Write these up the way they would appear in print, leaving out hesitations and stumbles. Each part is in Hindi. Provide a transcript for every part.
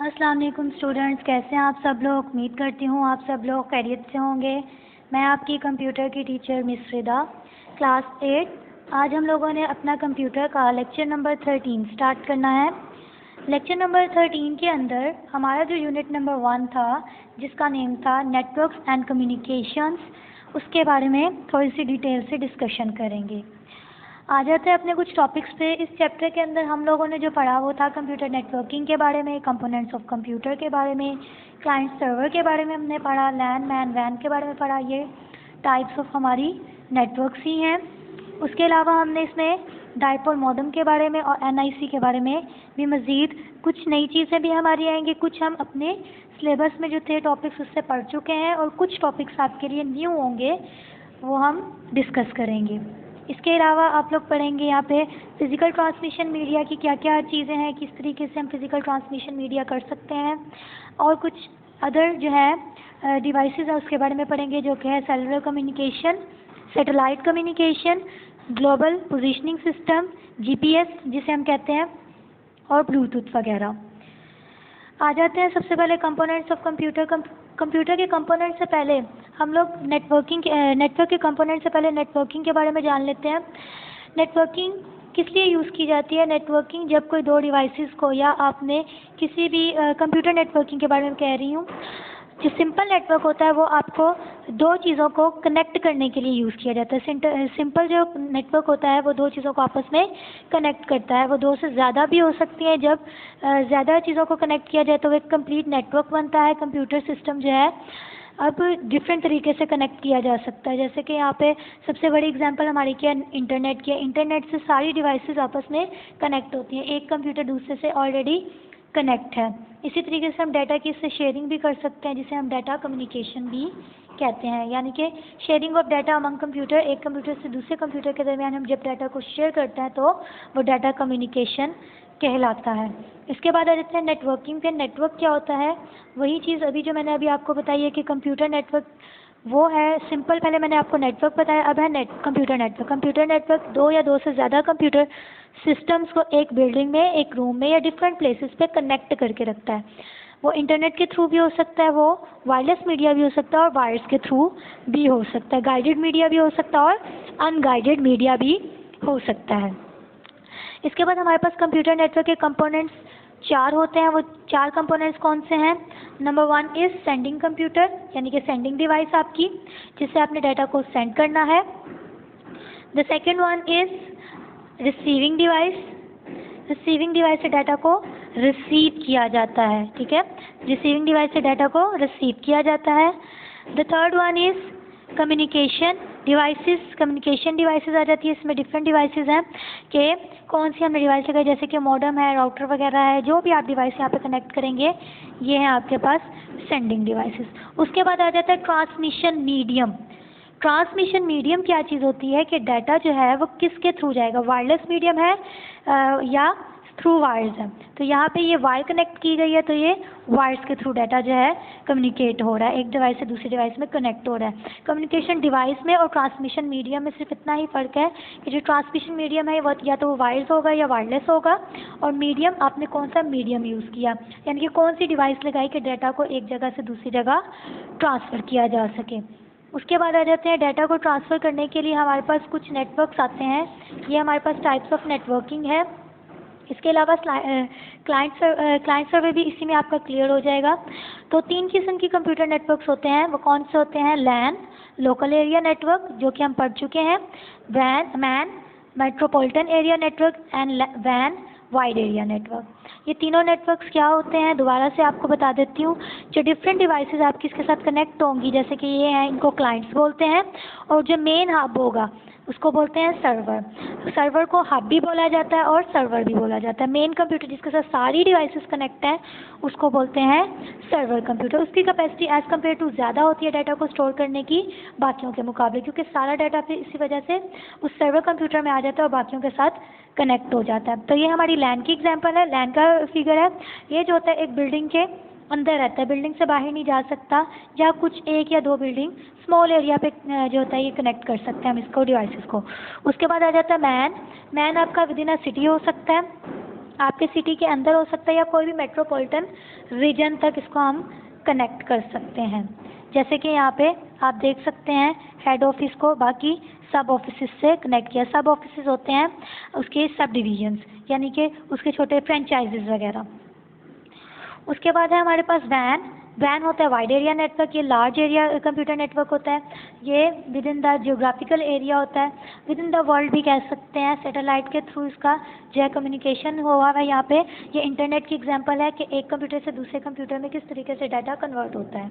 अस्सलाम वालेकुम स्टूडेंट्स, कैसे हैं आप सब लोग। उम्मीद करती हूँ आप सब लोग खैरियत से होंगे। मैं आपकी कंप्यूटर की टीचर मिस रिदा, क्लास 8। आज हम लोगों ने अपना कंप्यूटर का लेक्चर नंबर 13 स्टार्ट करना है। लेक्चर नंबर 13 के अंदर हमारा जो यूनिट नंबर 1 था, जिसका नेम था नेटवर्क्स एंड कम्युनिकेशंस, उसके बारे में थोड़ी सी डिटेल से डिस्कशन करेंगे। आ जाते हैं अपने कुछ टॉपिक्स पे। इस चैप्टर के अंदर हम लोगों ने जो पढ़ा वो था कंप्यूटर नेटवर्किंग के बारे में, कंपोनेंट्स ऑफ कंप्यूटर के बारे में, क्लाइंट सर्वर के बारे में हमने पढ़ा, लैन मैन वैन के बारे में पढ़ा। ये टाइप्स ऑफ हमारी नेटवर्क्स ही हैं। उसके अलावा हमने इसमें डाइपोल मॉडेम के बारे में और एनआईसी के बारे में भी मज़ीद कुछ नई चीज़ें भी हमारी आएंगी। कुछ हम अपने सिलेबस में जो थे टॉपिक्स उससे पढ़ चुके हैं और कुछ टॉपिक्स आपके लिए न्यू होंगे, वो हम डिस्कस करेंगे। इसके अलावा आप लोग पढ़ेंगे यहाँ पे फ़िज़िकल ट्रांसमिशन मीडिया की क्या क्या चीज़ें हैं, किस तरीके से हम फ़िज़िकल ट्रांसमिशन मीडिया कर सकते हैं, और कुछ अदर जो है डिवाइसेस है उसके बारे में पढ़ेंगे, जो कि है cellular communication, satellite communication, global positioning system, GPS जिसे हम कहते हैं, और ब्लूटूथ वगैरह। आ जाते हैं सबसे पहले कंपोनेंट्स ऑफ कंप्यूटर। कंप्यूटर के कंपोनेंट से पहले हम लोग नेटवर्क के कंपोनेंट से पहले नेटवर्किंग के बारे में जान लेते हैं। नेटवर्किंग किस लिए यूज़ की जाती है? नेटवर्किंग जब कोई दो डिवाइसेस को, या आपने किसी भी कंप्यूटर नेटवर्किंग के बारे में कह रही हूँ, जो सिंपल नेटवर्क होता है वो आपको दो चीज़ों को कनेक्ट करने के लिए यूज़ किया जाता है। सिंपल जो नेटवर्क होता है वो दो चीज़ों को आपस में कनेक्ट करता है। वो दो से ज़्यादा भी हो सकती हैं। जब ज़्यादा चीज़ों को कनेक्ट किया जाए तो वो एक कंप्लीट नेटवर्क बनता है। कंप्यूटर सिस्टम जो है अब डिफरेंट तरीके से कनेक्ट किया जा सकता है। जैसे कि यहाँ पे सबसे बड़ी एग्जांपल हमारी क्या है? इंटरनेट की है। इंटरनेट से सारी डिवाइसेस आपस में कनेक्ट होती हैं। एक कंप्यूटर दूसरे से ऑलरेडी कनेक्ट है। इसी तरीके से हम डाटा की इससे शेयरिंग भी कर सकते हैं, जिसे हम डाटा कम्युनिकेशन भी कहते हैं। यानी कि sharing of data among computer, एक कंप्यूटर से दूसरे कंप्यूटर के दरमियान हम जब डाटा को शेयर करते हैं तो वो डाटा कम्युनिकेशन कहलाता है। इसके बाद आ जाते हैं नेटवर्किंग पे। नेटवर्क क्या होता है? वही चीज़ अभी जो मैंने अभी आपको बताई है कि कंप्यूटर नेटवर्क वो है सिंपल। पहले मैंने आपको नेटवर्क बताया, अब है कंप्यूटर नेटवर्क। कंप्यूटर नेटवर्क दो या दो से ज़्यादा कंप्यूटर सिस्टम्स को एक बिल्डिंग में, एक रूम में या डिफरेंट प्लेसेस पे कनेक्ट करके रखता है। वो इंटरनेट के थ्रू भी हो सकता है, वो वायरलेस मीडिया भी हो सकता है और वायर्स के थ्रू भी हो सकता है, गाइडेड मीडिया भी हो सकता है और अनगाइडेड मीडिया भी हो सकता है। इसके बाद हमारे पास कंप्यूटर नेटवर्क के कंपोनेंट्स चार होते हैं। वो चार कंपोनेंट्स कौन से हैं? नंबर 1 इज़ सेंडिंग कंप्यूटर, यानी कि सेंडिंग डिवाइस आपकी, जिससे आपने डाटा को सेंड करना है। The second one is receiving device. Receiving device से डाटा को रिसीव किया जाता है। ठीक है, रिसीविंग डिवाइस से डाटा को रिसीव किया जाता है। The third one is communication devices. Communication devices आ जाती है। इसमें डिफरेंट डिवाइसेस हैं कि कौन सी हमने डिवाइस लगाई, जैसे कि मॉडेम है, राउटर वगैरह है, जो भी आप डिवाइस यहाँ पे कनेक्ट करेंगे ये हैं आपके पास सेंडिंग डिवाइसेस। उसके बाद आ जाता है ट्रांसमिशन मीडियम। ट्रांसमिशन मीडियम क्या चीज़ होती है कि डाटा जो है वो किसके थ्रू जाएगा? वायरलेस मीडियम है या थ्रू वायर्स है। तो यहाँ पे ये वायर कनेक्ट की गई है, तो ये वायर्स के थ्रू डाटा जो है कम्युनिकेट हो रहा है, एक डिवाइस से दूसरी डिवाइस में कनेक्ट हो रहा है। कम्युनिकेशन डिवाइस में और ट्रांसमिशन मीडियम में सिर्फ इतना ही फ़र्क है कि जो ट्रांसमिशन मीडियम है वो या तो वो वायर्स होगा या वायरलेस होगा, और मीडियम आपने कौन सा मीडियम यूज़ किया, यानी कि कौन सी डिवाइस लगाई कि डाटा को एक जगह से दूसरी जगह ट्रांसफ़र किया जा सके। उसके बाद आ जाते हैं डाटा को ट्रांसफ़र करने के लिए हमारे पास कुछ नेटवर्क्स आते हैं। ये हमारे पास टाइप्स ऑफ नेटवर्किंग है। इसके अलावा क्लाइंट सर्वर भी इसी में आपका क्लियर हो जाएगा। तो 3 किस्म की कंप्यूटर नेटवर्क्स होते हैं। वो कौन से होते हैं? लैन, लोकल एरिया नेटवर्क, जो कि हम पढ़ चुके हैं, MAN, metropolitan area network, and वैन, वाइड एरिया नेटवर्क। ये तीनों नेटवर्क्स क्या होते हैं दोबारा से आपको बता देती हूँ। जो डिफरेंट डिवाइसेस आपकी इसके साथ कनेक्ट होंगी, जैसे कि ये हैं, इनको क्लाइंट्स बोलते हैं, और जो मेन हब होगा उसको बोलते हैं सर्वर। सर्वर को हब भी बोला जाता है और सर्वर भी बोला जाता है। मेन कंप्यूटर जिसके साथ सारी डिवाइसेस कनेक्ट हैं उसको बोलते हैं सर्वर कंप्यूटर। उसकी कैपेसिटी एज़ कम्पेयर टू ज़्यादा होती है डाटा को स्टोर करने की बाकियों के मुकाबले, क्योंकि सारा डाटा फिर इसी वजह से उस सर्वर कंप्यूटर में आ जाता है और बाकियों के साथ कनेक्ट हो जाता है। तो ये हमारी लैन की एग्जांपल है, लैन का फिगर है। ये जो होता है एक बिल्डिंग के अंदर रहता है, बिल्डिंग से बाहर नहीं जा सकता, या कुछ एक या दो बिल्डिंग स्मॉल एरिया पे जो होता है ये कनेक्ट कर सकते हैं हम इसको, डिवाइसेस को। उसके बाद आ जाता है मैन। मैन आपका विद इन अ सिटी हो सकता है, आपके सिटी के अंदर हो सकता है या कोई भी मेट्रोपॉलिटन रीजन तक इसको हम कनेक्ट कर सकते हैं। जैसे कि यहाँ पे आप देख सकते हैं हेड ऑफिस को बाकी सब ऑफिस से कनेक्ट किया। सब ऑफिस होते हैं उसके सब डिवीजन्स, यानी कि उसके छोटे फ्रेंचाइजीज वगैरह। उसके बाद है हमारे पास वैन। वैन होता है वाइड एरिया नेटवर्क, ये लार्ज एरिया कंप्यूटर नेटवर्क होता है। ये with in the geographical area होता है, विद इन द वर्ल्ड भी कह सकते हैं। सैटेलाइट के थ्रू इसका जो है कम्युनिकेशन हुआ है यहाँ पे। ये इंटरनेट की एग्जांपल है कि एक कंप्यूटर से दूसरे कंप्यूटर में किस तरीके से डाटा कन्वर्ट होता है।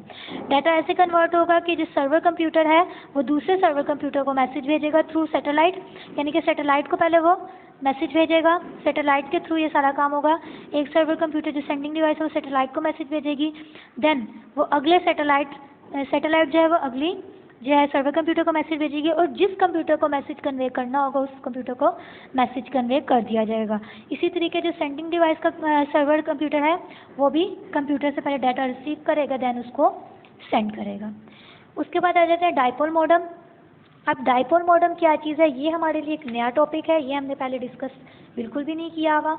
डाटा ऐसे कन्वर्ट होगा कि जिस सर्वर कंप्यूटर है वो दूसरे सर्वर कंप्यूटर को मैसेज भेजेगा थ्रू सैटेलाइट, यानी कि सैटेलाइट को पहले वो मैसेज भेजेगा, सैटेलाइट के थ्रू ये सारा काम होगा। एक सर्वर कंप्यूटर जो सेंडिंग डिवाइस है वो सैटेलाइट को मैसेज भेजेगी, देन वो अगले सैटेलाइट जो है वो अगली जो है सर्वर कंप्यूटर को मैसेज भेजेगी, और जिस कंप्यूटर को मैसेज कन्वे करना होगा उस कंप्यूटर को मैसेज कन्वे कर दिया जाएगा। इसी तरीके जो सेंडिंग डिवाइस का सर्वर कंप्यूटर है वो भी कंप्यूटर से पहले डाटा रिसीव करेगा, देन उसको सेंड करेगा। उसके बाद आ जाते हैं डाइपोल मॉडम। अब डाइपोल मॉडम क्या चीज़ है, ये हमारे लिए एक नया टॉपिक है, ये हमने पहले डिस्कस बिल्कुल भी नहीं किया हुआ।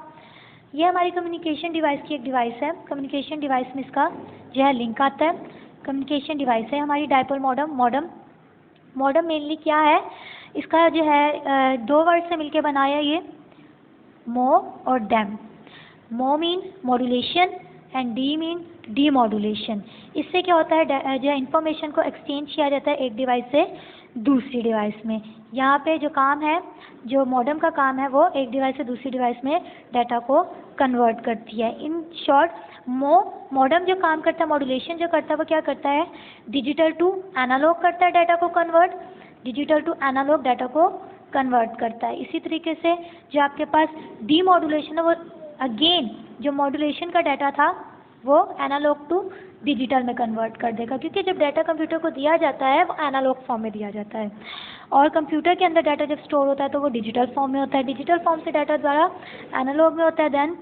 ये हमारी कम्युनिकेशन डिवाइस की एक डिवाइस है। कम्युनिकेशन डिवाइस में इसका जो है लिंक आता है। कम्युनिकेशन डिवाइस है हमारी डाइपोल मॉडम। मॉडम मेनली क्या है, इसका जो है दो वर्ड से मिलके बना है ये, मो और डैम। मो mean modulation and D mean demodulation. इससे क्या होता है, जो इंफॉर्मेशन को एक्सचेंज किया जाता है एक डिवाइस से दूसरी डिवाइस में। यहाँ पे जो काम है, जो मॉडम का काम है, वो एक डिवाइस से दूसरी डिवाइस में डाटा को कन्वर्ट करती है। इन शॉर्ट मॉडम जो काम करता है, मॉड्यूलेशन जो करता है, वो क्या करता है, डिजिटल टू एनालॉग करता है डाटा को convert, digital to analogue data को कन्वर्ट करता है। इसी तरीके से जो आपके पास डीमॉड्यूलेशन है, वो अगेन जो मॉड्यूलेशन का डाटा था वो एनालॉग टू डिजिटल में कन्वर्ट कर देगा, क्योंकि जब डाटा कंप्यूटर को दिया जाता है वो एनालॉग फॉर्म में दिया जाता है, और कंप्यूटर के अंदर डाटा जब स्टोर होता है तो वो डिजिटल फॉर्म में होता है। डिजिटल फॉर्म से डाटा द्वारा एनालॉग में होता है, देन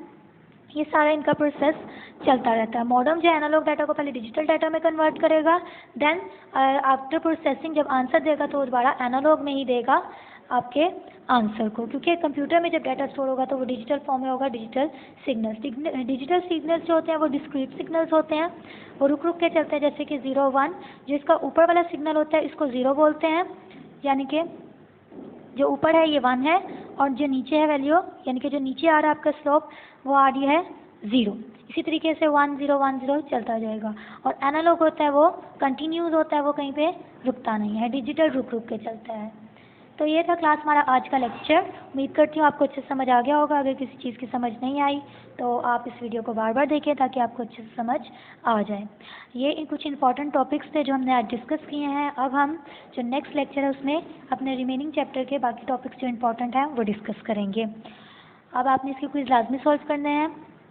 ये सारा इनका प्रोसेस चलता रहता है। मॉडम जो एनालॉग डाटा को पहले डिजिटल डाटा में कन्वर्ट करेगा, देन आफ्टर प्रोसेसिंग जब आंसर देगा तो वो दोबारा एनालॉग में ही देगा आपके आंसर को, क्योंकि कंप्यूटर में जब डाटा स्टोर होगा तो वो डिजिटल फॉर्म में होगा। डिजिटल सिग्नल्स जो होते हैं वो डिस्क्रीट सिग्नल्स होते हैं, वो रुक रुक के चलते हैं, जैसे कि 0 1। जो इसका ऊपर वाला सिग्नल होता है इसको 0 बोलते हैं, यानी कि जो ऊपर है ये 1 है, और जो नीचे है वैल्यू, यानी कि जो नीचे आ रहा है आपका स्लोप, वो आ रही है 0। इसी तरीके से 1 0 1 0 चलता जाएगा। और एनालॉग होता है वो कंटिन्यूस होता है, वो कहीं पे रुकता नहीं है, डिजिटल रुक रुक के चलता है। तो ये था क्लास हमारा आज का लेक्चर। उम्मीद करती हूँ आपको अच्छे से समझ आ गया होगा। अगर किसी चीज़ की समझ नहीं आई तो आप इस वीडियो को बार बार देखें ताकि आपको अच्छे से समझ आ जाए। ये कुछ इंपॉर्टेंट टॉपिक्स थे जो हमने आज डिस्कस किए हैं। अब हम जो नेक्स्ट लेक्चर है उसमें अपने रिमेनिंग चैप्टर के बाकी टॉपिक्स जो इंपॉर्टेंट हैं वो डिस्कस करेंगे। अब आपने इसके क्विज़ लाजमी सॉल्व करने हैं।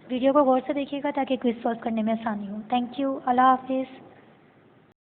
वीडियो को गौर से देखिएगा ताकि क्विज़ सॉल्व करने में आसानी हो। Thank you. अल्लाह हाफिज़।